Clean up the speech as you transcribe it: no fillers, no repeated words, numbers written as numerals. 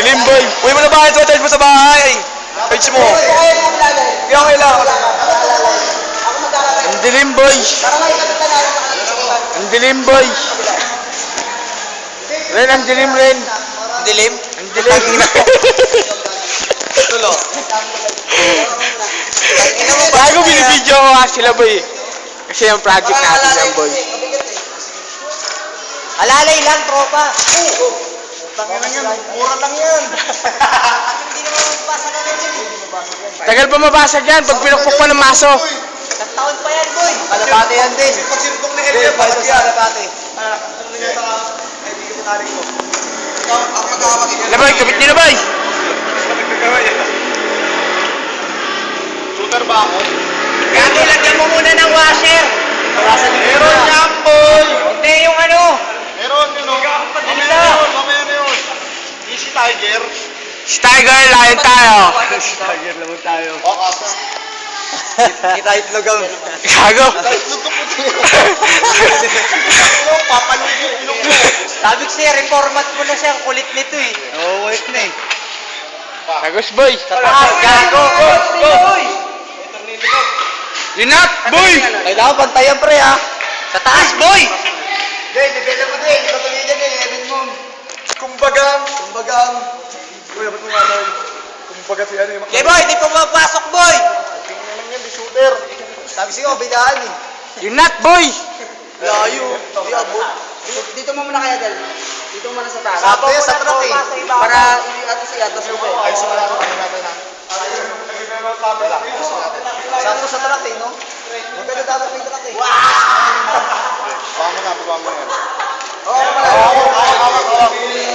Dilim, boy. Uy, mo na bahay. Ito, charge mo sa bahay. Page mo. Okay, okay lang. Ang dilim, boy. Ang dilim, boy. Ren, ang dilim, Ren. Ang dilim? Ang dilim. Tulo. Bago binibidyo ko nga sila, boy. Kasi yung project natin yan, boy. Alalay lang, tropa. Tangina yan, mura lang yan. Hindi naman magbasa na rin yun. Tagal pa mabasag yan pag pinukpok mo ng maso. Isang taon pa yan, boy. Kalapate yan din. Pag sinutok na area, basag yan. Kalapate. Ano yung sa kaibigan sa tarik ko? Ikaw, ang magkakapagin. Ano, boy? Kapit nyo na, boy. Shooter ba ako? Gago, lagyan mo muna ng washer. Meron yan, boy! Hindi yung ano. Meron yun, o. Mamaya na yun. Easy Tiger. Tiger, layan tayo. Tiger naman tayo. O, kaso. Kita itlog ang... Gago. Itlog ko puti. Papalog yung ilog mo. Sabi ko siya, reformat mo na siya. Ang kulit nito eh. Oo, wait na eh. Tagos, boy. Sa taas, gago. Boy. Yun na, boy. Kailangan pantayan, pre, ha? Sa taas, boy. Hindi, nibela mo din. Ito tuloy dyan eh, Evan mo. Kumbagang. Uy, ba't mo nga daw? Kumbaga si ano yung... Okay, boy. Di pa mapasok, boy. Tingnan lang yan, di shooter. Sabi sa'yo, bidaan eh. Yun na, boy. Layo. Di abot. Dito mo muna kaya, Del. Dito mo muna sa taas. Sakto yan, sa truck eh. Para i-ato siya. Tapos mo. Ayos mo lang natin ha. Sakto sa truck eh, no? Maganda dapat may truck eh. Wow! Baka mo na yan. Oo,